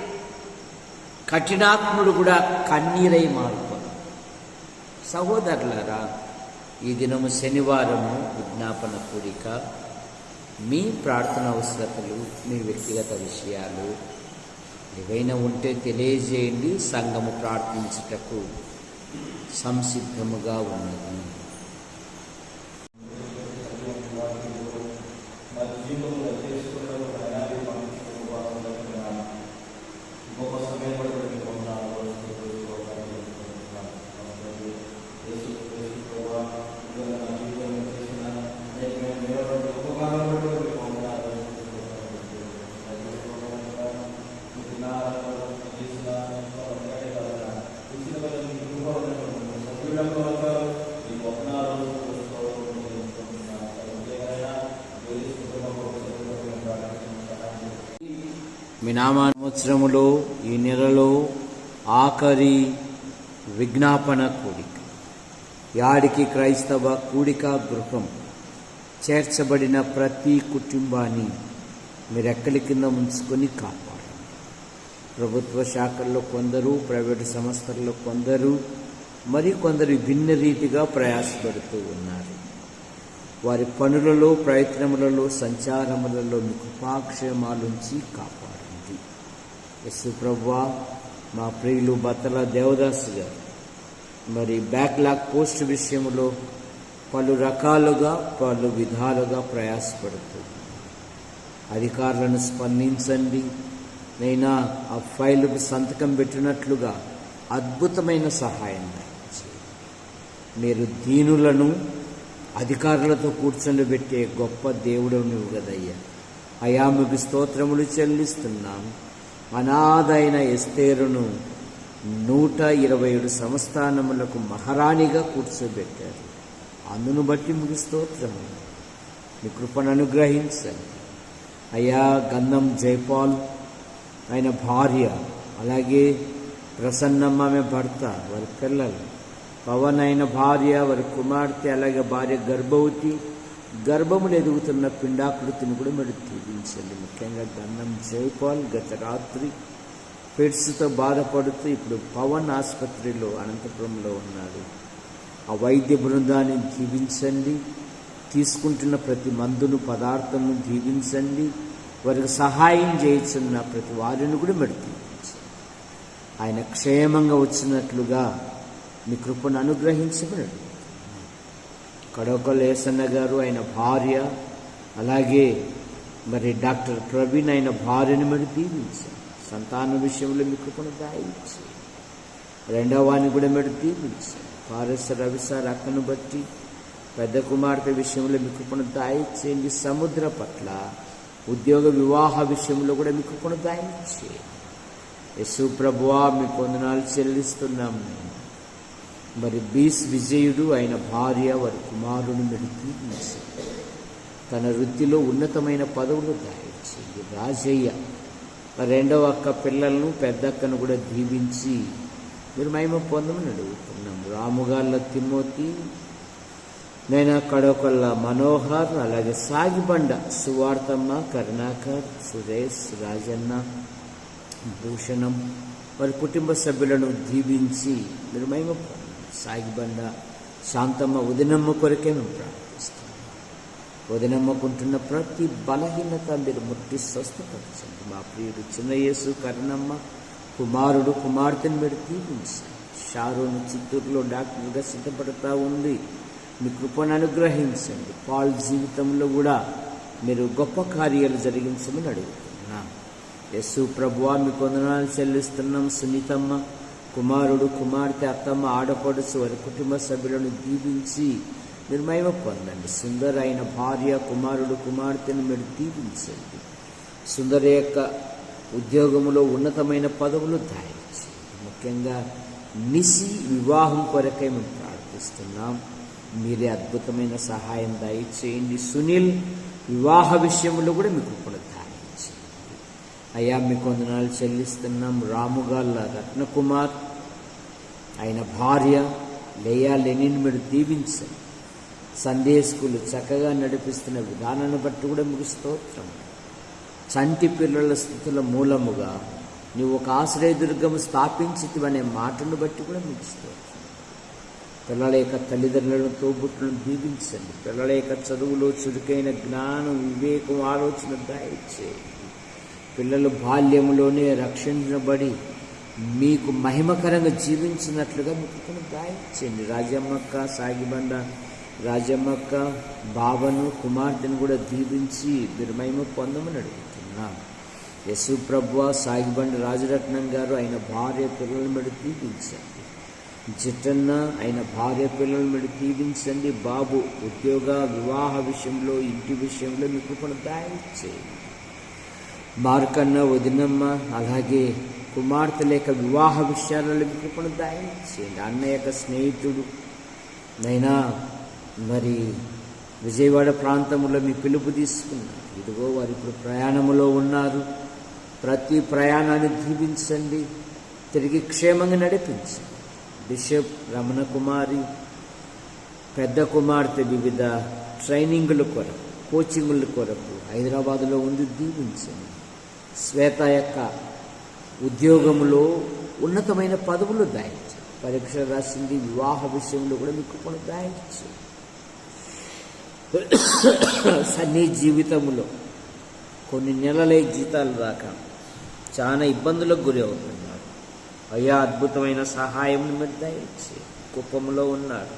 కఠినాత్ముడు కూడా కన్నీరై మారిపోదు. సహోదరులారా, ఈ దినము శనివారము విజ్ఞాపన కూడిక. మీ ప్రార్థన అవసరతలు, మీ వ్యక్తిగత విషయాలు ఏవైనా ఉంటే తెలియజేయండి. సంఘము ప్రార్థించుటకు సంసిద్ధముగా ఉన్నది. మీ నామ సంవత్సరములో ఈ నెలలో ఆఖరి విజ్ఞాపన కూడిక. యాడికి క్రైస్తవ కూడిక గృహం చేర్చబడిన ప్రతి కుటుంబాన్ని మీరు ఎక్కడి కింద ఉంచుకొని కాపాడండి. ప్రభుత్వ శాఖల్లో కొందరు, ప్రైవేటు సంస్థల్లో కొందరు, కొందరు భిన్న రీతిగా ప్రయాసపడుతూ ఉన్నారు. వారి పనులలో, ప్రయత్నములలో, సంచారములలో మీ కృపాక్షేమాలుంచి కాపాడండి. యేసు ప్రభువా, మా ప్రియులు బత్తల దేవదాసు గారు బ్యాక్లాగ్ పోస్ట్ విషయంలో పలు రకాలుగా, పలు విధాలుగా ప్రయాసపడుతూ అధికారులను స్పందించండి. నైనా ఆ ఫైలుకు సంతకం పెట్టినట్లుగా అద్భుతమైన సహాయం చేయండి. మీరు దీనులను అధికారులతో కూర్చొని గొప్ప దేవుడు నువ్వు కదయ్యా. అయా మీకు స్తోత్రములు చెల్లిస్తున్నాం. అనాథైన ఎస్తేరును 127 సంస్థానములకు మహారాణిగా కూర్చోబెట్టారు. అందును బట్టి మీకు స్తోత్రము. మీ కృపను అనుగ్రహించండి అయ్యా. గంధం జైపాల్ ఆయన భార్య, అలాగే ప్రసన్నమ్మ ఆమె భర్త, వారి పిల్లలు, పవన్ అయిన భార్య, వారి కుమార్తె, అలాగే భార్య గర్భవతి, గర్భములు ఎదుగుతున్న పిండాకృతిని కూడా మీరు దీవించండి. ముఖ్యంగా గంధం జైపాల్ గత రాత్రి ఫిట్స్తో బాధపడుతూ ఇప్పుడు పవన్ ఆసుపత్రిలో అనంతపురంలో ఉన్నాడు. ఆ వైద్య బృందాన్ని దీవించండి. తీసుకుంటున్న ప్రతి మందును, పదార్థమును దీవించండి. వారికి సహాయం చేస్తున్న ప్రతి వారిని కూడా మీరు దీవించండి. ఆయన క్షేమంగా వచ్చినట్లుగా మీ కృపను అనుగ్రహించబడి కడవకల్ ఏసన్న గారు, ఆయన భార్య, అలాగే డాక్టర్ ప్రవీణ్ అయిన భార్యను మీరు దీవించండి. సంతాన విషయంలో మీ కృపను దాయించి రెండవ వాడిని కూడా మీరు దీవించండి. పారస్ రవి సార్ అక్కను బట్టి పెద్ద కుమార్తె విషయంలో మీ కృపను దాయించేయండి. సముద్ర పట్ల ఉద్యోగ వివాహ విషయంలో కూడా మీ కృపను దాయించేయండి. యేసు ప్రభువా, మీ వందనాలు చెల్లిస్తున్నాం. బీస్ విజయుడు ఆయన భార్య, వారి కుమారుని మీరు దీవించండి. తన వృత్తిలో ఉన్నతమైన పదవులు దాయించండి. రాజయ్య రెండవ అక్క పిల్లలను, పెద్ద అక్కను కూడా దీవించి మీరు మహిమ పొందమని అడుగుతున్నాం. రాముగాళ్ళ తిమ్మోతి, నైనా కడవకల్ల మనోహర్, అలాగే సాగిబండ సువార్తమ్మ, కరుణాకర్, సురేష్, రాజన్న, భూషణం, వారి కుటుంబ సభ్యులను దీవించి మీరు మహిమ పొందండి. సాగిబండ శాంతమ్మ, ఉదినమ్మ కొరకే మేము ప్రార్థిస్తున్నాం. వదినమ్మకుంటున్న ప్రతి బలహీనత మీరు ముట్టి స్వస్థపరచండి. మా ప్రియుడు చిన్న యేసు, కరుణమ్మ, కుమారుడు, కుమార్తెను మీరు దీవించండి. షారోను చిత్తూరులో డాక్టర్గా సిద్ధపడతా ఉంది. మీ కృపను అనుగ్రహించండి. పాల్ జీవితంలో కూడా మీరు గొప్ప కార్యాలు జరిగించమని అడుగుతున్నాం. యేసు ప్రభువా, మీకు వందనాలు చెల్లిస్తున్నాం. సునీతమ్మ, కుమారుడు, కుమార్తె, అత్తమ్మ, ఆడపడుచు, వారి కుటుంబ సభ్యులను దీవించి మీరు మహిమ పొందండి. సుందర అయిన భార్య, కుమారుడు, కుమార్తెను మీరు దీవించండి. సుందర యొక్క ఉద్యోగంలో ఉన్నతమైన పదవులు దాయించండి. ముఖ్యంగా నిసి వివాహం కొరకై మేము ప్రార్థిస్తున్నాం. మీరే అద్భుతమైన సహాయం దయచేయండి. సునీల్ వివాహ విషయంలో కూడా మీకు కూడా దాయించండి. అయ్యా, మీకు వందనాలు చెల్లిస్తున్నాం. రాముగాళ్ళ రత్నకుమార్ ఆయన భార్య లేయా లెనిన్ మీరు దీవించండి. సండే స్కూల్ చక్కగా నడిపిస్తున్న విధానాన్ని బట్టి కూడా మీకు స్తోత్రం. చంటి పిల్లల స్థితుల మూలముగా నువ్వు ఒక ఆశ్రయదుర్గము స్థాపించితివనే మాటను బట్టి కూడా మీకు స్తోత్రం. పిల్లల యొక్క తల్లిదండ్రులను, తోబుట్టులను దీవించండి. పిల్లల యొక్క చదువులో చురుకైన జ్ఞానం, వివేకం, ఆలోచన దయచేయండి. పిల్లలు బాల్యంలోనే రక్షించబడి మీకు మహిమకరంగా జీవించినట్లుగా మీకు దయచేయండి. రాజమ్మక్క, సాగిబండ రాజమ్మక్క, బావను, కుమార్తెను కూడా దీవించి మీరు మహిమ పొందమని అడుగుతున్నాం. యేసు ప్రభువా, సాగిబండ రాజరత్నం గారు ఆయన భార్య పిల్లలను మీరు దీవించండి. జిట్టన్న ఆయన భార్య పిల్లలను మీరు దీవించండి. బాబు ఉద్యోగ వివాహ విషయంలో, ఇంటి విషయంలో మీకు కూడా దయచేయండి. మార్కన్న, వదినమ్మ, అలాగే కుమార్తె లేక వివాహ విషయాలలో మీకు కూడా దయచేయండి. అన్న యొక్క స్నేహితుడు నైనా విజయవాడ ప్రాంతంలో మీ పిలుపు తీసుకున్నారు. ఇదిగో వారు ఇప్పుడు ప్రయాణంలో ఉన్నారు. ప్రతి ప్రయాణాన్ని దీవించండి. తిరిగి క్షేమంగా నడిపించండి. బిషప్ రమణ కుమారి, పెద్ద కుమార్తె వివిధ ట్రైనింగుల కొరకు, కోచింగుల కొరకు హైదరాబాదులో ఉంది, దీవించండి. శ్వేత యొక్క ఉద్యోగంలో ఉన్నతమైన పదవులు దాయించండి. పరీక్ష రాసింది, వివాహ విషయంలో కూడా మీ కృపను దాయించండి. సన్నీ జీవితంలో కొన్ని నెలలే జీతాలు రాక చాలా ఇబ్బందులకు గురి అవుతున్నారు. అయ్యా, అద్భుతమైన సహాయం మీరు దయచేయండి. కుప్పంలో ఉన్నాడు,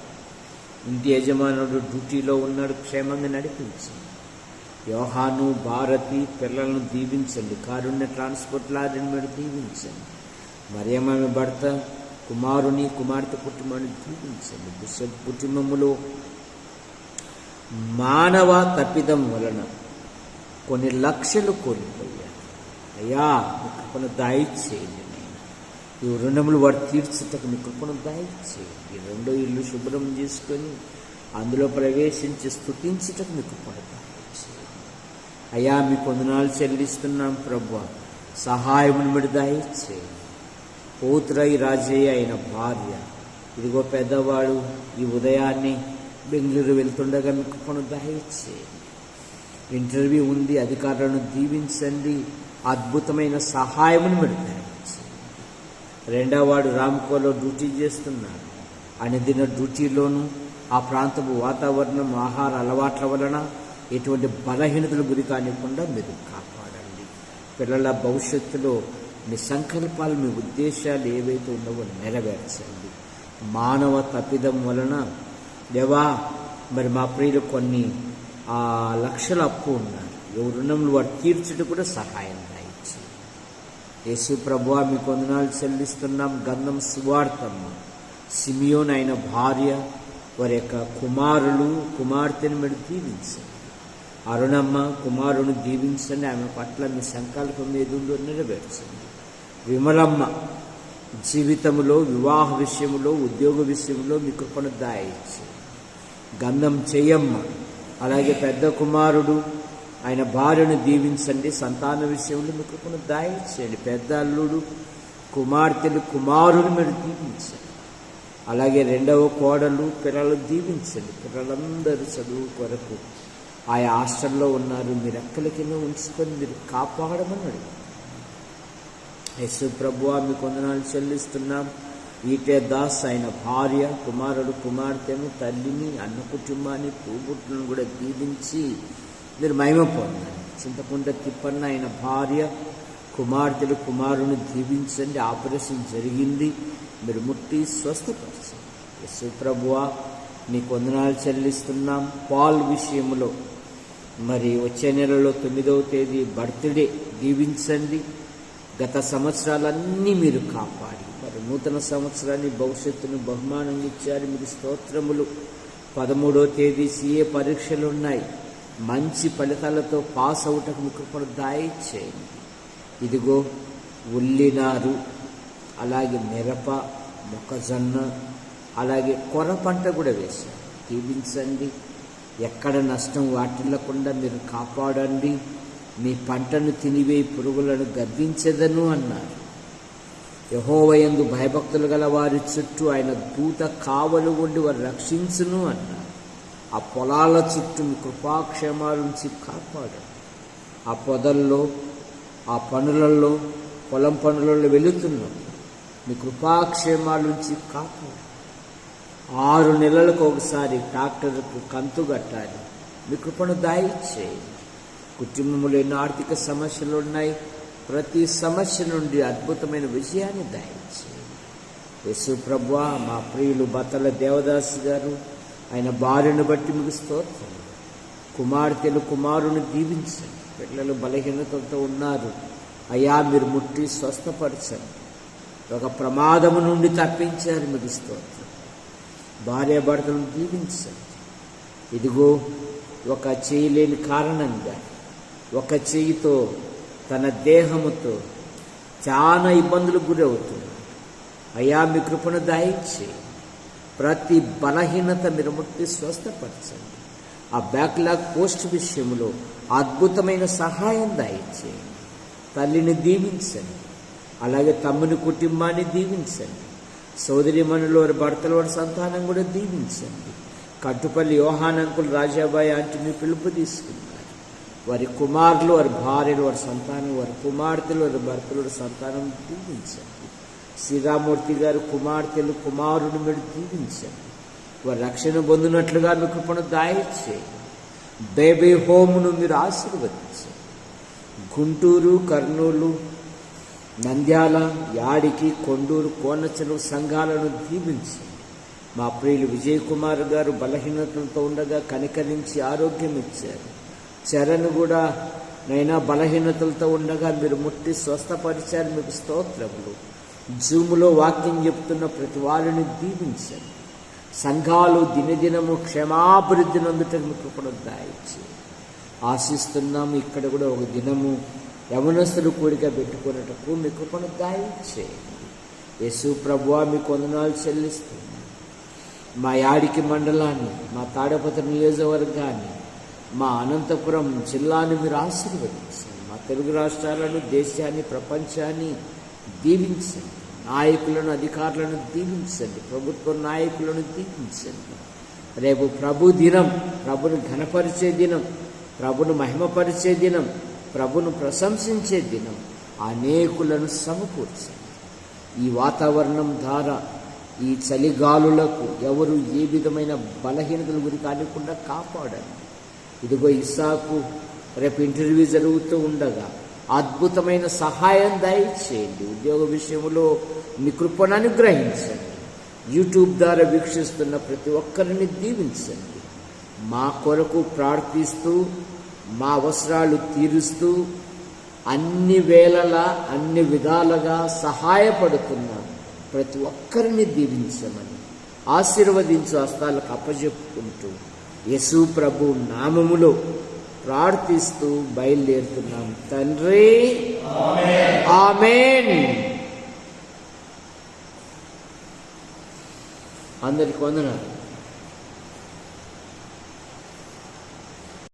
ఇంటి యజమానుడు డ్యూటీలో ఉన్నాడు, క్షేమంగా నడిపించండి. యోహాను, భారతి పిల్లలను దీవించండి. కారుణ్య ట్రాన్స్పోర్ట్ లారీని మీరు దీవించండి. మరియమ్మ భర్త, కుమారుని కుమార్తె కుటుంబాన్ని దీవించండి. బిషప్ కుటుంబములో మానవ తప్పిదం వలన కొన్ని లక్షలు కోల్పోయారు. అయ్యా, మీ కృపను దయచేయండి. ఈ రుణములు వాడు తీర్చుటకు మీ కృపను దయచేయండి. రెండో ఇల్లు శుభ్రం చేసుకొని అందులో ప్రవేశించి స్తుతించుటకు మీ కృపను దయచేయండి. అయ్యా, మీ వందనాలు చెల్లిస్తున్నాం ప్రభువా, సహాయమును మీరు దయచేయండి. పోతురై రాజయ్య అయిన భార్య, ఇదిగో పెద్దవాడు ఈ ఉదయాన్నే బెంగళూరు వెళ్తుండగా మీ కృపను దయచేయండి. ఇంటర్వ్యూ ఉంది, అధికారులను దీవించండి. అద్భుతమైన సహాయమును మీరు దయచేయండి. రెండవవాడు రామ్కోలో డ్యూటీ చేస్తున్నాడు. అనుదిన డ్యూటీలోనూ ఆ ప్రాంతపు వాతావరణం, ఆహార అలవాట్ల వలన ఎటువంటి బలహీనతలు గురి కానివ్వకుండా మీరు కాపాడండి. పిల్లల భవిష్యత్తులో మీ సంకల్పాలు, మీ ఉద్దేశాలు ఏవైతే ఉన్నావో నెరవేర్చండి. మానవ తప్పిదం వలన దేవా, మరి మా ప్రియులు కొన్ని లక్షల అప్పు ఉన్నారు. రుణములు వారు తీర్చుట కూడా సహాయం దయచేయండి. యేసు ప్రభువా, మీకు వందనాలు చెల్లిస్తున్నాం. గంధం సువార్తమ్మ, సిమియోన్ అయిన భార్య, వారి యొక్క కుమారులు కుమార్తెను మీరు దీవించండి. అరుణమ్మ కుమారుని దీవించండి. ఆమె పట్ల మీ సంకల్పం ఏదుందో నెరవేర్చండి. విమలమ్మ జీవితంలో, వివాహ విషయంలో, ఉద్యోగ విషయంలో మీ కృపను దయచేయండి. గంధం చేయమ్మ, అలాగే పెద్ద కుమారుడు ఆయన భార్యను దీవించండి. సంతాన విషయంలో మీ కృపను దయచేయండి. పెద్ద అల్లుడు కుమార్తెలు కుమారుని మీరు దీవించండి. అలాగే రెండవ కోడలు పిల్లలు దీవించండి. పిల్లలందరూ చదువు కొరకు ఆయా హాస్టల్లో ఉన్నారు. మీరు ఎక్కల కింద ఉంచుకొని మీరు కాపాడమని అడుగు. యేసు ప్రభువా, మీకు వందనాలు చెల్లిస్తున్నాం. ఈటే దాస్ ఆయన భార్య, కుమారుడు కుమార్తెను, తల్లిని, అన్న కుటుంబాన్ని, తోబుట్టులను కూడా దీవించి మీరు మహిమ పొందండి. చింతకుంట తిప్పన్న ఆయన భార్య, కుమార్తెలు కుమారుని దీవించండి. ఆపరేషన్ జరిగింది, మీరు ముట్టి స్వస్థపరచండి. యేసు ప్రభువా, మీకు వందనాలు చెల్లిస్తున్నాం. పాల్ విషయంలో మరి వచ్చే నెలలో 9వ తేదీ బర్త్డే దీవించండి. గత సంవత్సరాలన్నీ మీరు కాపాడి మరి నూతన సంవత్సరాన్ని, భవిష్యత్తును బహుమానంగా ఇచ్చారు. మీరు స్తోత్రములు. 13వ తేదీ CA పరీక్షలు ఉన్నాయి. మంచి ఫలితాలతో పాస్ అవుటకు మీ కృపను దయచేయండి. ఇదిగో ఉల్లినారు, అలాగే మిరప, మొక్కజొన్న, అలాగే కొర్ర పంట కూడా వేశారు. దీవించండి. ఎక్కడ నష్టం వాటిల్లకుండా మీరు కాపాడండి. మీ పంటను తినివేయి పురుగులను గద్దించెదను అన్నారు. యెహోవాయందు భయభక్తులు గల వారి చుట్టూ ఆయన దూత కావలు ఉండి వారు రక్షించును అన్నారు. ఆ పొలాల చుట్టూ మీ కృపాక్షేమాల నుంచి కాపాడండి. ఆ పొదల్లో, ఆ పనులలో, పొలం పనులలో వెళుతున్నాం. మీ కృపాక్షేమాల నుంచి కాపాడు. 6 నెలలకు ఒకసారి ట్రాక్టర్కు కంతు కట్టాలి. మీ కృపను దయచేయండి. కుటుంబంలో ఎన్నో ఆర్థిక సమస్యలు ఉన్నాయి. ప్రతి సమస్య నుండి అద్భుతమైన విజయాన్ని దయచేయండి. యేసు ప్రభువా, మా ప్రియులు బత్తల దేవదాసు గారు ఆయన భార్యను బట్టి మీకు స్తోత్రం. కుమార్తెలు కుమారుని దీవించండి. పిల్లలు బలహీనతతో ఉన్నారు. అయ్యా, మీరు ముట్టి స్వస్థపరచండి. ఒక ప్రమాదము నుండి తప్పించారు, మీకు స్తోత్రం. భార్యాభర్తలను దీవించండి. ఇదిగో ఒక చేయి లేని కారణంగా, ఒక చేయితో తన దేహముతో చాలా ఇబ్బందులకు గురి అవుతున్నారు. అయ్యా, మీ కృపను దయచేయండి. ప్రతి బలహీనత మీరు ముట్టి స్వస్థపరచండి. ఆ బ్యాక్లాగ్ పోస్ట్ విషయంలో అద్భుతమైన సహాయం దయచేయండి. తల్లిని దీవించండి. అలాగే తమ్ముని కుటుంబాన్ని దీవించండి. సోదరిమణులు వారి భర్తల వారి సంతానం కూడా దీవించండి. కట్టుపల్లి యోహాన్ అంకుల్, రాజాబాయి ఆంటీ మీ పిలుపు తీసుకున్నారు. వారి కుమారులు, వారి భార్యలు, వారి సంతానం, వారి కుమార్తెలు, వారి భర్తలు, వారి సంతానం దీవించండి. శ్రీరామూర్తి గారు కుమార్తెలు, కుమారుని మీరు దీవించండి. వారి రక్షణ పొందినట్లుగా మీ కృపను దయచేయండి. బేబీ హోమ్ను మీరు ఆశీర్వదించండి. గుంటూరు, కర్నూలు, నంద్యాల, యాడికి, కొండూరు, కోనచలు సంఘాలను దీవించండి. మా ప్రియులు విజయ్ కుమార్ గారు బలహీనతలతో ఉండగా కనికరించి ఆరోగ్యం ఇచ్చారు. చరణ్ కూడా నైనా బలహీనతలతో ఉండగా మీరు ముట్టి స్వస్థపరిచారు. మీకు స్తోత్రములు. జూములో వాక్యం చెప్తున్న ప్రతి వారిని దీవించండి. సంఘాలు దినదినము క్షేమాభివృద్ధి నందుటకు మీకు కూడా దయచేయండి. ఆశిస్తున్నాము. ఇక్కడ కూడా ఒక దినము యవనస్తులు కూడిక పెట్టుకున్నటకు మీ కృపను దయచేయండి. యేసు ప్రభువా మీకు వందనాలు చెల్లిస్తున్నాను. మా యాడికి మండలాన్ని, మా తాడపత్రి నియోజకవర్గాన్ని, మా అనంతపురం జిల్లాని మీరు ఆశీర్వదించండి. మా తెలుగు రాష్ట్రాలను, దేశాన్ని, ప్రపంచాన్ని దీవించండి. నాయకులను, అధికారులను దీవించండి. ప్రభుత్వ నాయకులను దీవించండి. రేపు ప్రభు దినం, ప్రభును ఘనపరిచే దినం, ప్రభును మహిమపరిచే దినం, ప్రభును ప్రశంసించే దినం. అనేకులను సమకూర్చండి. ఈ వాతావరణం ద్వారా ఈ చలిగాలులకు ఎవరు ఏ విధమైన బలహీనతల గురి కానికుండా కాపాడండి. ఇదిగో ఇస్సాకు రేపు ఇంటర్వ్యూ జరుగుతూ ఉండగా అద్భుతమైన సహాయం దయచేయండి. ఉద్యోగ విషయంలో మీ కృపను అనుగ్రహించండి. యూట్యూబ్ ద్వారా వీక్షిస్తున్న ప్రతి ఒక్కరిని దీవించండి. మా కొరకు ప్రార్థిస్తూ, మా అవసరాలు తీరుస్తూ, అన్ని వేళలా అన్ని విధాలుగా సహాయపడుతున్న ప్రతి ఒక్కరిని దీవించమని ఆశీర్వదించు హస్తాలకు అప్పజెప్పుకుంటూ యేసు ప్రభు నామములో ప్రార్థిస్తూ బయలుదేరుతున్నాం తండ్రి. ఆమేన్. అందరికి వందనాలు.